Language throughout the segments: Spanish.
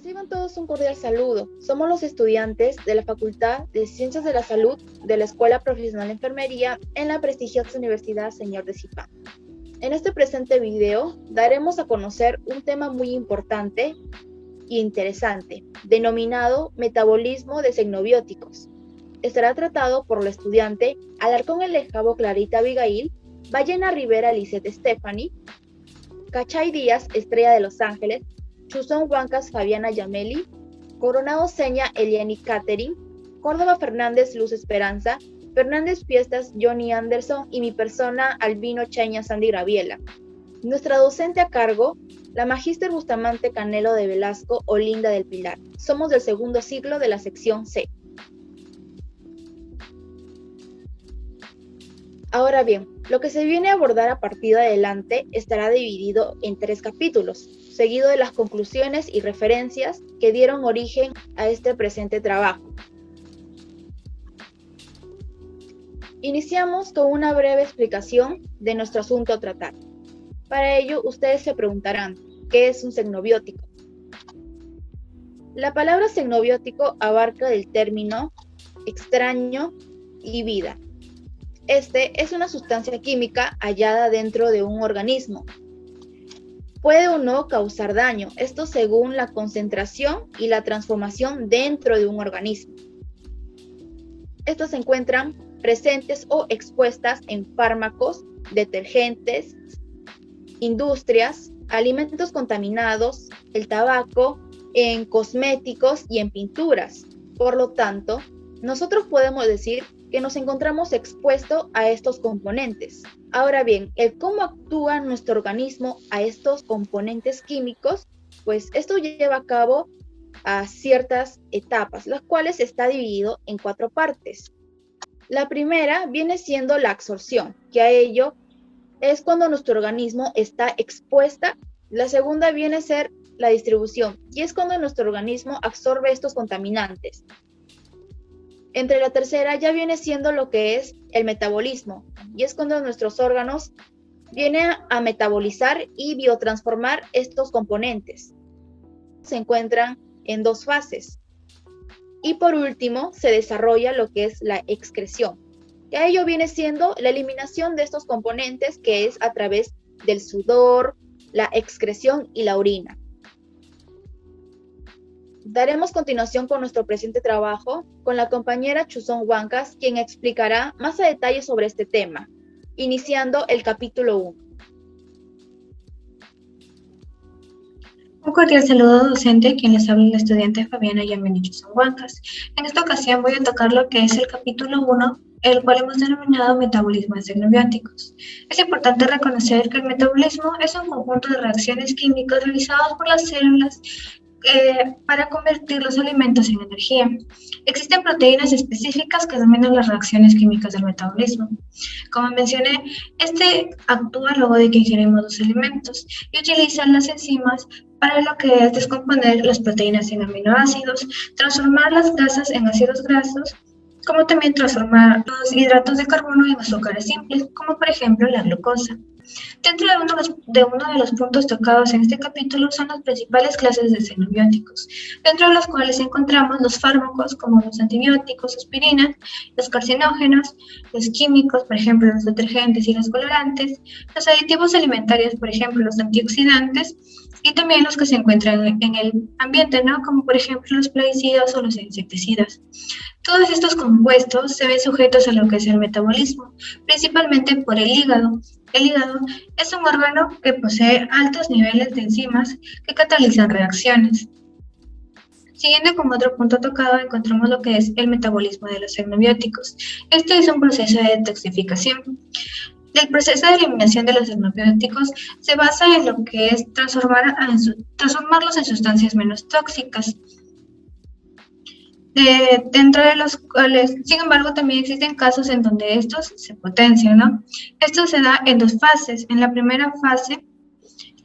Reciban todos un cordial saludo. Somos los estudiantes de la Facultad de Ciencias de la Salud de la Escuela Profesional de Enfermería en la prestigiosa Universidad Señor de Zipán. En este presente video daremos a conocer un tema muy importante e interesante, denominado metabolismo de xenobióticos. Estará tratado por la estudiante Alarcón Elejabo Clarita Abigail, Ballena Rivera Lisette Stephanie, Cachay Díaz Estrella de Los Ángeles, Chuzón Huancas Fabiana Yameli, Coronado Seña Eliani Catherine, Córdoba Fernández Luz Esperanza, Fernández Fiestas Johnny Anderson y mi persona Albino Chaña Sandy Graviela. Nuestra docente a cargo, la Magíster Bustamante Canelo de Velasco Olinda del Pilar. Somos del segundo ciclo de la sección C. Ahora bien, lo que se viene a abordar a partir de adelante estará dividido en 3 capítulos, seguido de las conclusiones y referencias que dieron origen a este presente trabajo. Iniciamos con una breve explicación de nuestro asunto a tratar. Para ello, ustedes se preguntarán, ¿qué es un xenobiótico? La palabra xenobiótico abarca el término extraño y vida. Este es una sustancia química hallada dentro de un organismo. Puede o no causar daño, esto según la concentración y la transformación dentro de un organismo. Estos se encuentran presentes o expuestas en fármacos, detergentes, industrias, alimentos contaminados, el tabaco, en cosméticos y en pinturas. Por lo tanto, nosotros podemos decir que nos encontramos expuestos a estos componentes. Ahora bien, el cómo actúa nuestro organismo a estos componentes químicos, pues esto lleva a cabo a ciertas etapas, las cuales está dividido en 4 partes. La primera viene siendo la absorción, que a ello es cuando nuestro organismo está expuesta. La segunda viene a ser la distribución, y es cuando nuestro organismo absorbe estos contaminantes. Entre la tercera ya viene siendo lo que es el metabolismo, y es cuando nuestros órganos vienen a metabolizar y biotransformar estos componentes. Se encuentran en 2 fases. Y por último, se desarrolla lo que es la excreción, que a ello viene siendo la eliminación de estos componentes, que es a través del sudor, la excreción y la orina. Daremos continuación con nuestro presente trabajo con la compañera Chuzón Huancas, quien explicará más a detalle sobre este tema, iniciando el capítulo 1. Un cordial saludo docente, quien les habla la estudiante Fabiana Yameli Chuzón Huancas. En esta ocasión voy a tocar lo que es el capítulo 1, el cual hemos denominado metabolismo de xenobióticos. Es importante reconocer que el metabolismo es un conjunto de reacciones químicas realizadas por las células para convertir los alimentos en energía. Existen proteínas específicas que dominan las reacciones químicas del metabolismo. Como mencioné, este actúa luego de que ingerimos los alimentos y utiliza las enzimas para lo que es descomponer las proteínas en aminoácidos, transformar las grasas en ácidos grasos, como también transformar los hidratos de carbono en azúcares simples, como por ejemplo la glucosa. Dentro de uno de los puntos tocados en este capítulo son las principales clases de xenobióticos, dentro de los cuales encontramos los fármacos como los antibióticos, aspirinas, los carcinógenos, los químicos, por ejemplo los detergentes y los colorantes, los aditivos alimentarios, por ejemplo los antioxidantes, y también los que se encuentran en el ambiente, ¿no? Como por ejemplo los plaguicidas o los insecticidas. Todos estos compuestos se ven sujetos a lo que es el metabolismo, principalmente por el hígado. El hígado es un órgano que posee altos niveles de enzimas que catalizan reacciones. Siguiendo con otro punto tocado, encontramos lo que es el metabolismo de los xenobióticos. Este es un proceso de detoxificación. El proceso de eliminación de los xenobióticos se basa en lo que es transformarlos en sustancias menos tóxicas. Dentro de los cuales, sin embargo, también existen casos en donde estos se potencian, ¿no? Esto se da en 2 fases. En la primera fase,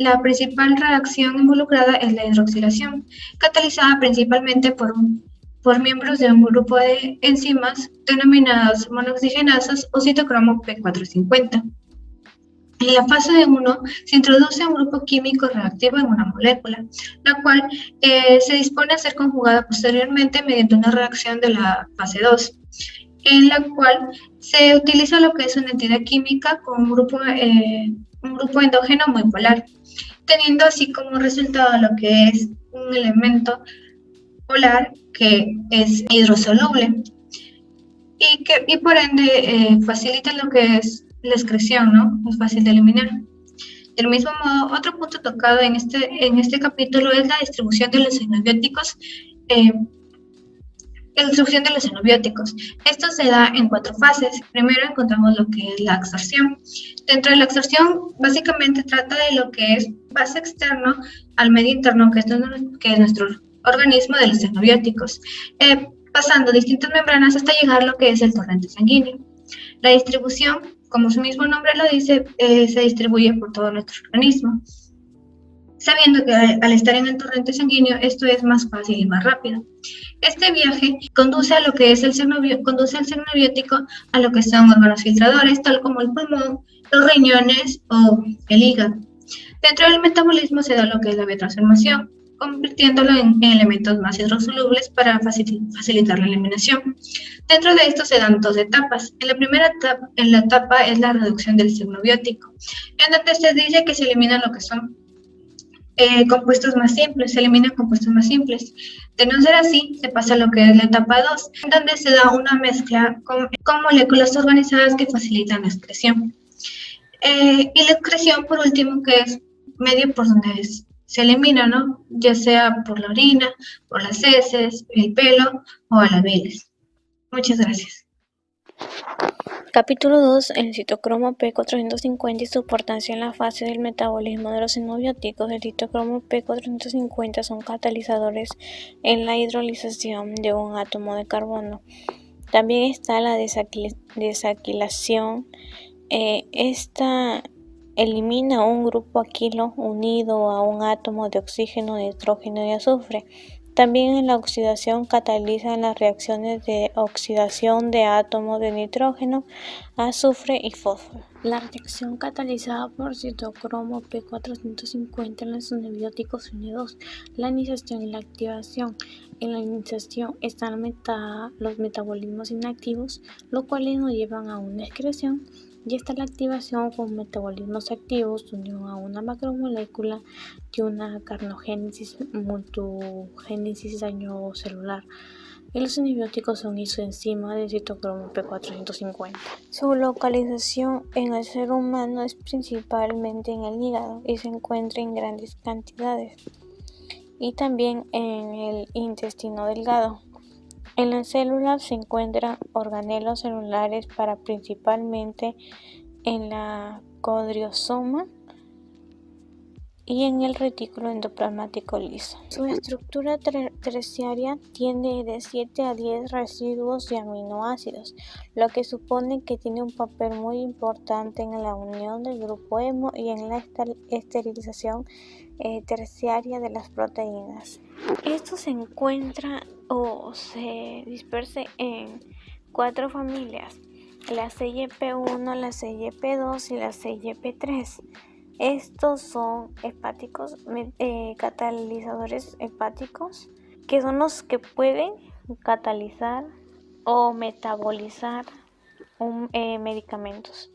la principal reacción involucrada es la hidroxilación, catalizada principalmente por miembros de un grupo de enzimas denominadas monoxigenasas o citocromo P450. En la fase 1 se introduce un grupo químico reactivo en una molécula, la cual se dispone a ser conjugada posteriormente mediante una reacción de la fase 2, en la cual se utiliza lo que es una entidad química con un grupo endógeno muy polar, teniendo así como resultado lo que es un elemento polar que es hidrosoluble y por ende facilita lo que es la excreción, ¿no? Es fácil de eliminar. Del mismo modo, otro punto tocado en este capítulo es la distribución de los xenobióticos. La distribución de los xenobióticos. Esto se da en 4 fases. Primero encontramos lo que es la absorción. Dentro de la absorción, básicamente trata de lo que es base externo al medio interno, que es nuestro organismo de los xenobióticos, pasando distintas membranas hasta llegar a lo que es el torrente sanguíneo. La distribución, como su mismo nombre lo dice, se distribuye por todo nuestro organismo, sabiendo que al estar en el torrente sanguíneo esto es más fácil y más rápido. Este viaje conduce a lo que es el xenobiótico a lo que son órganos filtradores, tal como el pulmón, los riñones o el hígado. Dentro del metabolismo se da lo que es la biotransformación, convirtiéndolo en elementos más hidrosolubles para facilitar la eliminación. Dentro de esto se dan 2 etapas. En la primera etapa es la reducción del xenobiótico, en donde se dice que se eliminan lo que son compuestos más simples, se eliminan compuestos más simples. De no ser así, se pasa a lo que es la etapa 2, en donde se da una mezcla con moléculas organizadas que facilitan la excreción. Y la excreción, por último, que es medio por donde se elimina, ¿no? Ya sea por la orina, por las heces, el pelo o a la bilis. Muchas gracias. Capítulo 2. El citocromo P450 y su importancia en la fase del metabolismo de los xenobióticos. El citocromo P450 son catalizadores en la hidrolización de un átomo de carbono. También está la desaquilación. Esta elimina un grupo alquilo unido a un átomo de oxígeno, nitrógeno y azufre. También en la oxidación catalizan las reacciones de oxidación de átomos de nitrógeno, azufre y fósforo. La reacción catalizada por citocromo P450 en los xenobióticos une 2, la iniciación y la activación. En la iniciación están los metabolismos inactivos, los cuales nos llevan a una excreción, y está la activación con metabolismos activos, unión a una macromolécula y una carnogénesis, multigénesis, daño celular. Y los xenobióticos son isoenzimas del citocromo P450. Su localización en el ser humano es principalmente en el hígado y se encuentra en grandes cantidades, y también en el intestino delgado. En las células se encuentran organelos celulares principalmente en la cordriosoma y en el retículo endoplasmático liso. Su estructura terciaria tiene de 7 a 10 residuos de aminoácidos, lo que supone que tiene un papel muy importante en la unión del grupo hemo y en la esterilización terciaria de las proteínas. Esto se encuentra o se dispersa en 4 familias: la CYP1, la CYP2 y la CYP3. Estos son hepáticos, catalizadores hepáticos, que son los que pueden catalizar o metabolizar medicamentos.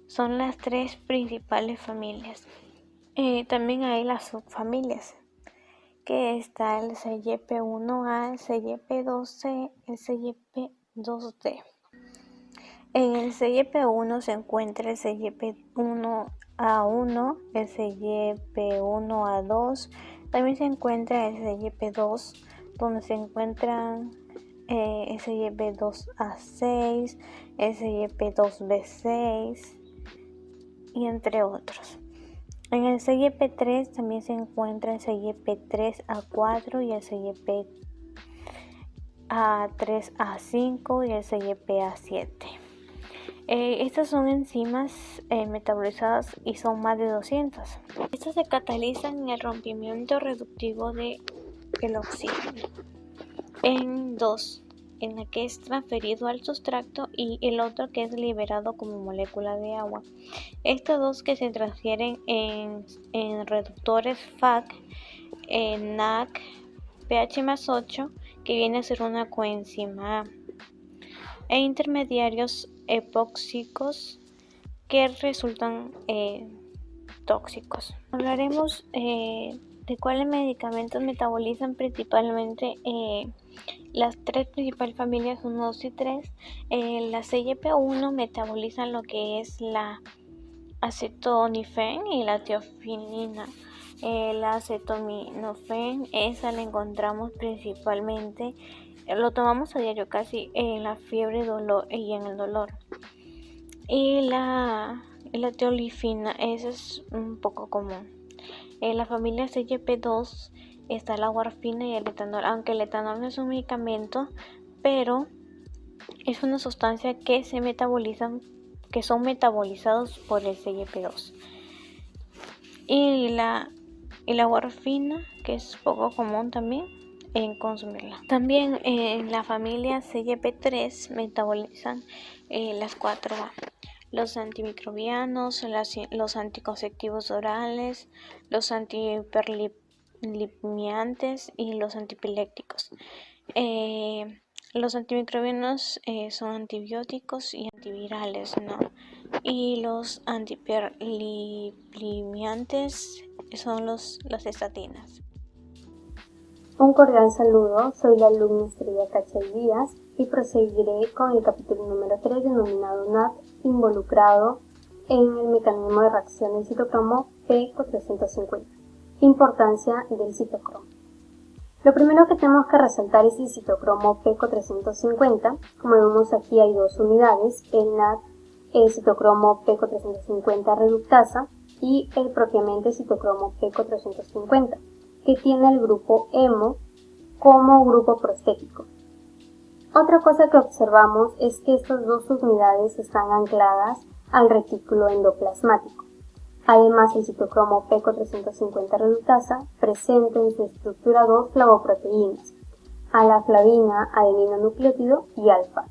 Son las 3 principales familias. También hay las subfamilias, que está el CYP1A, el CYP2C, el CYP2D. En el CYP1 se encuentra el CYP1A1, el CYP1A2, también se encuentra el CYP2, donde se encuentran el CYP2A6, el CYP2B6 y entre otros. En el CYP3 también se encuentra el CYP3A4 y el CYP3A5 y el CYP A7. Estas son enzimas metabolizadas y son más de 200. Estas se catalizan en el rompimiento reductivo del oxígeno en 2 en la que es transferido al sustrato y el otro que es liberado como molécula de agua. Estos dos que se transfieren en reductores FAC, NAC, pH+8, que viene a ser una coenzima A, e intermediarios epóxicos que resultan tóxicos. Hablaremos de cuáles medicamentos metabolizan principalmente las tres principales familias 1, 2 y 3. La CYP1 metabolizan lo que es la acetaminofén y la teofilina. La acetaminofén, esa la encontramos principalmente, lo tomamos a diario casi en la fiebre y en el dolor. Y la teolifina, esa es un poco común. En la familia CYP2 está la warfarina y el etanol, aunque el etanol no es un medicamento, pero es una sustancia que se metabolizan, que son metabolizados por el CYP2. Y la warfarina, que es poco común también en consumirla. También en la familia CYP3 metabolizan las 4A. Los antimicrobianos, los anticonceptivos orales, los antihiperlipemiantes y los antipilépticos. Los antimicrobianos son antibióticos y antivirales, ¿no? Y los antihiperlipemiantes son las estatinas. Un cordial saludo, soy la alumna Estrella Cachel Díaz y proseguiré con el capítulo número 3 denominado NAD involucrado en el mecanismo de reacción del citocromo P450. Importancia del citocromo. Lo primero que tenemos que resaltar es el citocromo P450. Como vemos aquí hay dos unidades, el NAD, el citocromo P450 reductasa y el propiamente citocromo P450, que tiene el grupo hemo como grupo prostético. Otra cosa que observamos es que estas dos unidades están ancladas al retículo endoplasmático. Además, el citocromo P450 reductasa presenta en su estructura dos flavoproteínas, alaflavina, adenina nucleótido y alfa.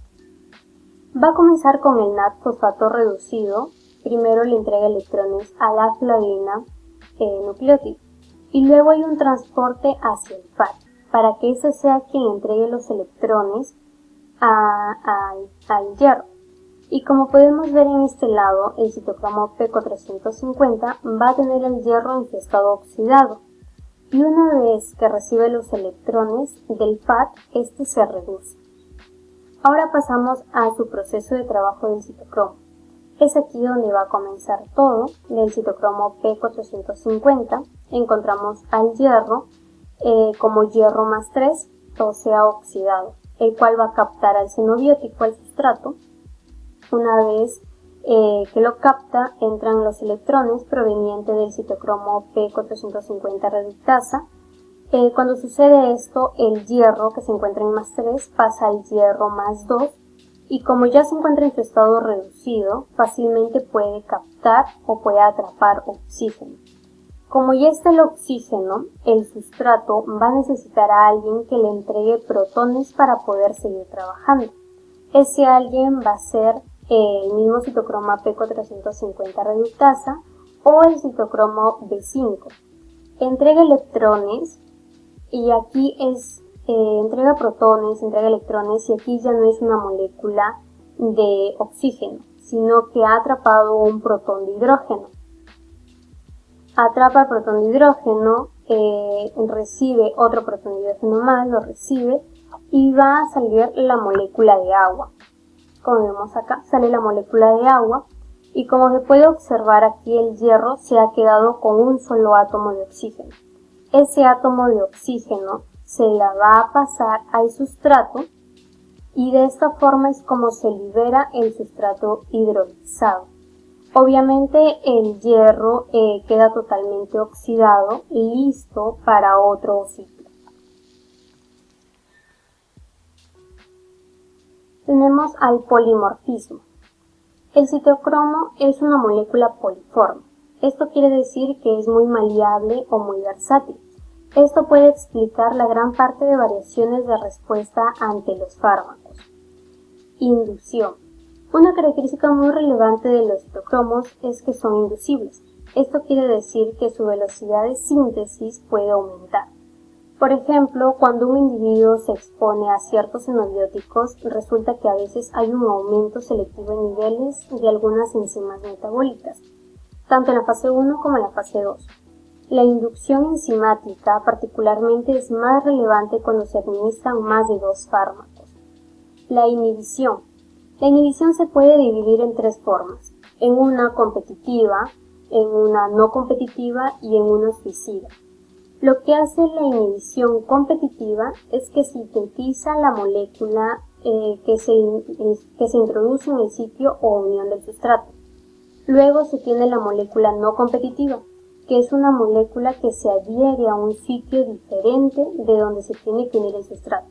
Va a comenzar con el NAD fosfato reducido. Primero le entrega electrones a la flavina nucleótido y luego hay un transporte hacia el FAT para que ese sea quien entregue los electrones al hierro. Y como podemos ver en este lado, el citocromo P450 va a tener el hierro en su estado oxidado. Y una vez que recibe los electrones del FAT, este se reduce. Ahora pasamos a su proceso de trabajo del citocromo. Es aquí donde va a comenzar todo. Del citocromo P450 encontramos al hierro como hierro más 3, o sea oxidado, el cual va a captar al xenobiótico al sustrato. Una vez que lo capta, entran los electrones provenientes del citocromo P450 reductasa. Cuando sucede esto, el hierro que se encuentra en más 3 pasa al hierro más 2 y como ya se encuentra en su estado reducido, fácilmente puede captar o puede atrapar oxígeno. Como ya está el oxígeno, el sustrato va a necesitar a alguien que le entregue protones para poder seguir trabajando. Ese alguien va a ser el mismo citocromo P450 reductasa o el citocromo B5. Entrega electrones y aquí es entrega protones, entrega electrones y aquí ya no es una molécula de oxígeno, sino que ha atrapado un protón de hidrógeno. Atrapa el protón de hidrógeno, recibe otro protón de hidrógeno más, lo recibe y va a salir la molécula de agua. Como vemos acá, sale la molécula de agua y como se puede observar aquí el hierro se ha quedado con un solo átomo de oxígeno. Ese átomo de oxígeno se la va a pasar al sustrato y de esta forma es como se libera el sustrato hidrolizado. Obviamente el hierro queda totalmente oxidado y listo para otro ciclo. Tenemos al polimorfismo. El citocromo es una molécula poliforme. Esto quiere decir que es muy maleable o muy versátil. Esto puede explicar la gran parte de variaciones de respuesta ante los fármacos. Inducción. Una característica muy relevante de los citocromos es que son inducibles. Esto quiere decir que su velocidad de síntesis puede aumentar. Por ejemplo, cuando un individuo se expone a ciertos xenobióticos, resulta que a veces hay un aumento selectivo en niveles de algunas enzimas metabólicas, tanto en la fase 1 como en la fase 2. La inducción enzimática particularmente es más relevante cuando se administran más de 2 fármacos. La inhibición. La inhibición se puede dividir en 3 formas: en una competitiva, en una no competitiva y en una suicida. Lo que hace la inhibición competitiva es que sintetiza la molécula que se introduce en el sitio o unión del sustrato. Luego se tiene la molécula no competitiva, que es una molécula que se adhiere a un sitio diferente de donde se tiene que unir el sustrato.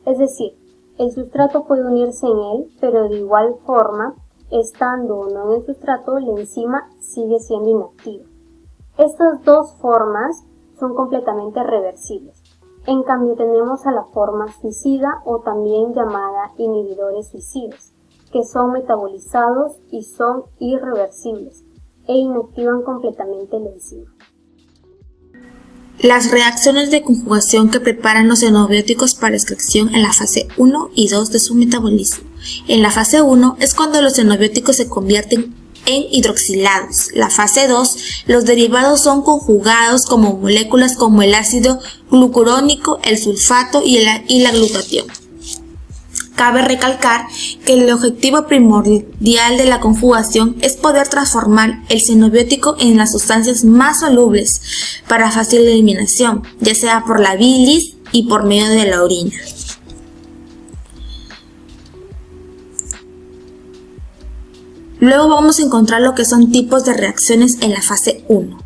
Es decir, el sustrato puede unirse en él, pero de igual forma, estando o no en el sustrato, la enzima sigue siendo inactiva. Estas 2 formas son completamente reversibles. En cambio tenemos a la forma suicida o también llamada inhibidores suicidas, que son metabolizados y son irreversibles e inactivan completamente la enzima. Las reacciones de conjugación que preparan los xenobióticos para extracción en la fase 1 y 2 de su metabolismo. En la fase 1 es cuando los xenobióticos se convierten en hidroxilados. La fase 2, los derivados son conjugados como moléculas como el ácido glucurónico, el sulfato y la glutatión. Cabe recalcar que el objetivo primordial de la conjugación es poder transformar el xenobiótico en las sustancias más solubles para fácil eliminación, ya sea por la bilis y por medio de la orina. Luego vamos a encontrar lo que son tipos de reacciones en la fase 1.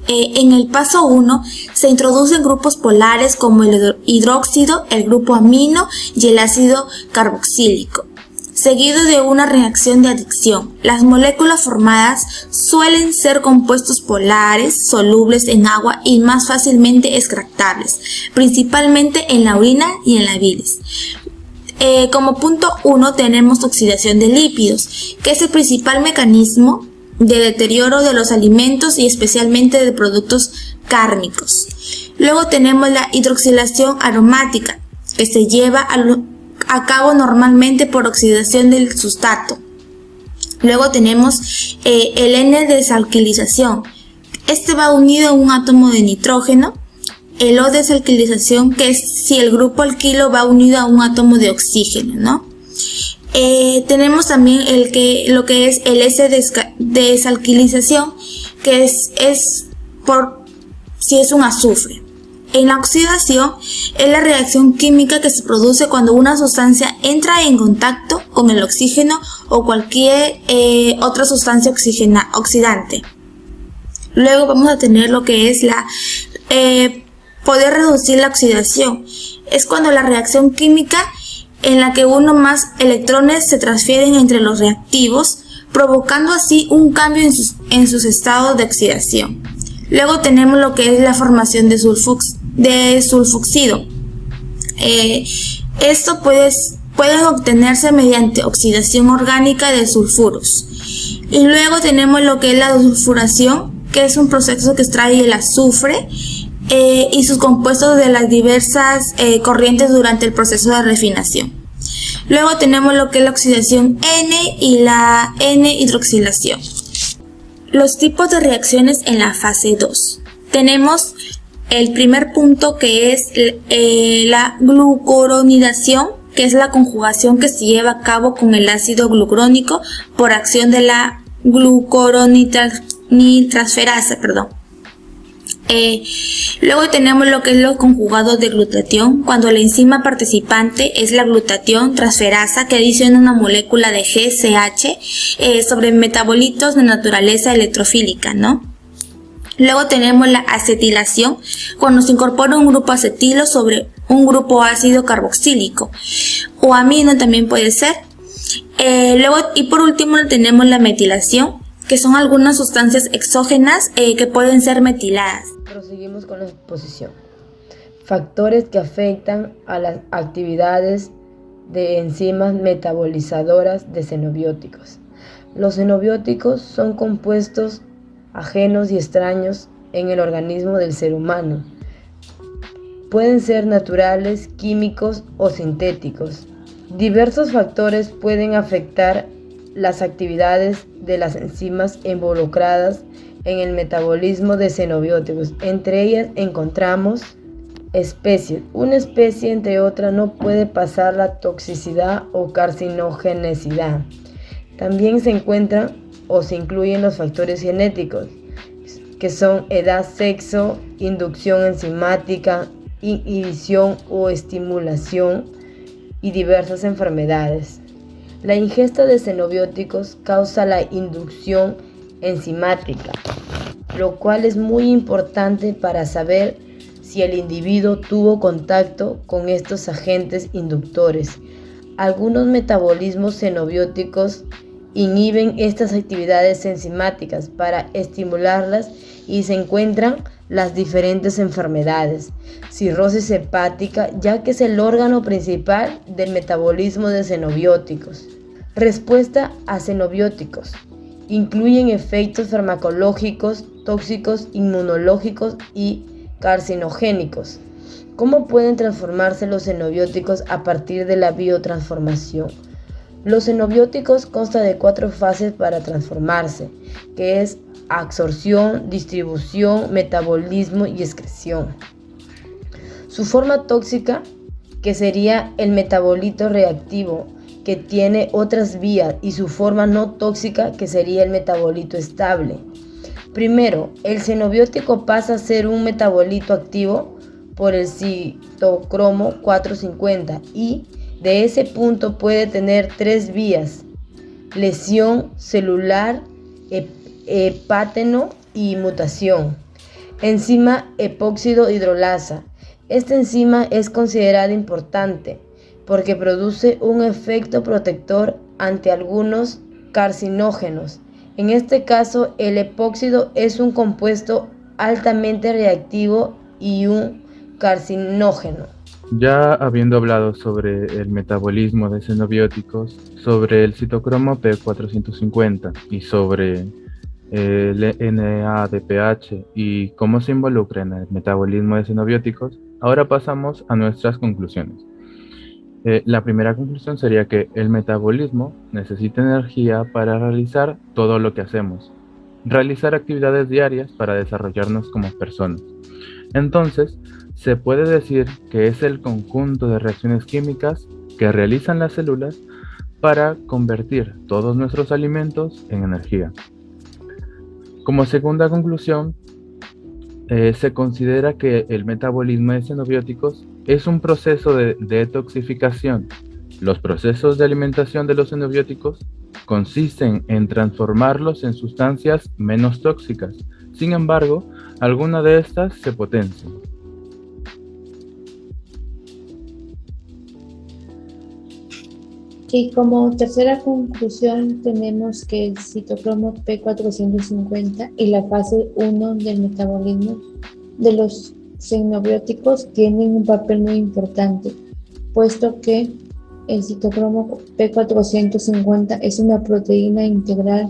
En el paso 1 se introducen grupos polares como el hidróxido, el grupo amino y el ácido carboxílico, seguido de una reacción de adicción. Las moléculas formadas suelen ser compuestos polares, solubles en agua y más fácilmente extractables, principalmente en la orina y en la bilis. Como punto 1 tenemos oxidación de lípidos, que es el principal mecanismo de deterioro de los alimentos y especialmente de productos cárnicos. Luego tenemos la hidroxilación aromática, que se lleva a cabo normalmente por oxidación del sustrato. Luego tenemos el N-desalquilización. Este va unido a un átomo de nitrógeno. El O-desalquilización, que es si el grupo alquilo va unido a un átomo de oxígeno, ¿no? Tenemos también lo que es el S-desalquilización, que es por si es un azufre. En la oxidación es la reacción química que se produce cuando una sustancia entra en contacto con el oxígeno o cualquier otra sustancia oxidante. Luego vamos a tener lo que es la poder reducir la oxidación. Es cuando la reacción química en la que uno más electrones se transfieren entre los reactivos, provocando así un cambio en sus estados de oxidación. Luego tenemos lo que es la formación de sulfoxido. Esto puede obtenerse mediante oxidación orgánica de sulfuros. Y luego tenemos lo que es la sulfuración, que es un proceso que extrae el azufre y sus compuestos de las diversas corrientes durante el proceso de refinación. Luego tenemos lo que es la oxidación N y la N-hidroxilación. Los tipos de reacciones en la fase 2. Tenemos el primer punto, que es la glucuronidación, que es la conjugación que se lleva a cabo con el ácido glucurónico por acción de la glucuroniltransferasa, Luego tenemos lo que es los conjugados de glutatión, cuando la enzima participante es la glutatión transferasa, que adiciona una molécula de GCH sobre metabolitos de naturaleza electrofílica, ¿no? Luego tenemos la acetilación, cuando se incorpora un grupo acetilo sobre un grupo ácido carboxílico, o amino también puede ser. Y por último tenemos la metilación, que son algunas sustancias exógenas que pueden ser metiladas. Proseguimos con la exposición. Factores que afectan a las actividades de enzimas metabolizadoras de xenobióticos. Los xenobióticos son compuestos ajenos y extraños en el organismo del ser humano. Pueden ser naturales, químicos o sintéticos. Diversos factores pueden afectar las actividades de las enzimas involucradas en el metabolismo de xenobióticos. Entre ellas encontramos especies. Una especie, entre otras, no puede pasar la toxicidad o carcinogenicidad. También se encuentran o se incluyen los factores genéticos, que son edad, sexo, inducción enzimática, inhibición o estimulación y diversas enfermedades. La ingesta de xenobióticos causa la inducción enzimática, lo cual es muy importante para saber si el individuo tuvo contacto con estos agentes inductores. Algunos metabolismos xenobióticos inhiben estas actividades enzimáticas para estimularlas y se encuentran las diferentes enfermedades. Cirrosis hepática, ya que es el órgano principal del metabolismo de xenobióticos. Respuesta a xenobióticos. Incluyen efectos farmacológicos, tóxicos, inmunológicos y carcinogénicos. ¿Cómo pueden transformarse los xenobióticos a partir de la biotransformación? Los xenobióticos constan de 4 fases para transformarse, que es absorción, distribución, metabolismo y excreción. Su forma tóxica, que sería el metabolito reactivo, que tiene otras vías, y su forma no tóxica, que sería el metabolito estable. Primero, el xenobiótico pasa a ser un metabolito activo por el citocromo 450 y de ese punto puede tener 3 vías: lesión celular, hepateno y mutación. Enzima epóxido hidrolasa. Esta enzima es considerada importante porque produce un efecto protector ante algunos carcinógenos. En este caso, el epóxido es un compuesto altamente reactivo y un carcinógeno. Ya habiendo hablado sobre el metabolismo de xenobióticos, sobre el citocromo P450 y sobre el NADPH y cómo se involucra en el metabolismo de xenobióticos, ahora pasamos a nuestras conclusiones. La primera conclusión sería que el metabolismo necesita energía para realizar todo lo que hacemos, realizar actividades diarias para desarrollarnos como personas. Entonces, se puede decir que es el conjunto de reacciones químicas que realizan las células para convertir todos nuestros alimentos en energía. Como segunda conclusión, se considera que el metabolismo de xenobióticos es un proceso de detoxificación. Los procesos de alimentación de los xenobióticos consisten en transformarlos en sustancias menos tóxicas. Sin embargo, algunas de estas se potencian. Y como tercera conclusión tenemos que el citocromo P450 y la fase 1 del metabolismo de los xenobióticos tienen un papel muy importante, puesto que el citocromo P450 es una proteína integral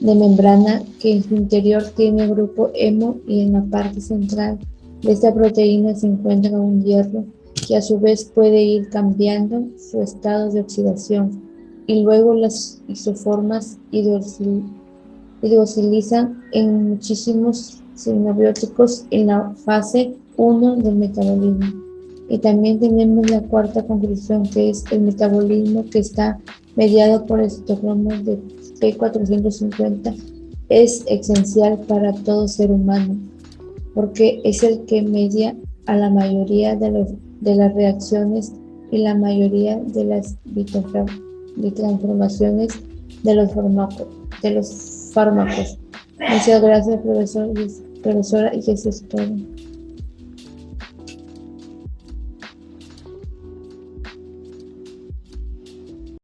de membrana que en su interior tiene el grupo hemo y en la parte central de esta proteína se encuentra un hierro que a su vez puede ir cambiando su estado de oxidación y luego las isoformas hidroxilizan en muchísimos xenobióticos en la fase 1 del metabolismo. Y también tenemos la cuarta conclusión, que es el metabolismo que está mediado por el citocromo de P450 es esencial para todo ser humano, porque es el que media a la mayoría de las reacciones y la mayoría de las transformaciones de los fármacos. Muchas gracias, profesora, y eso es todo.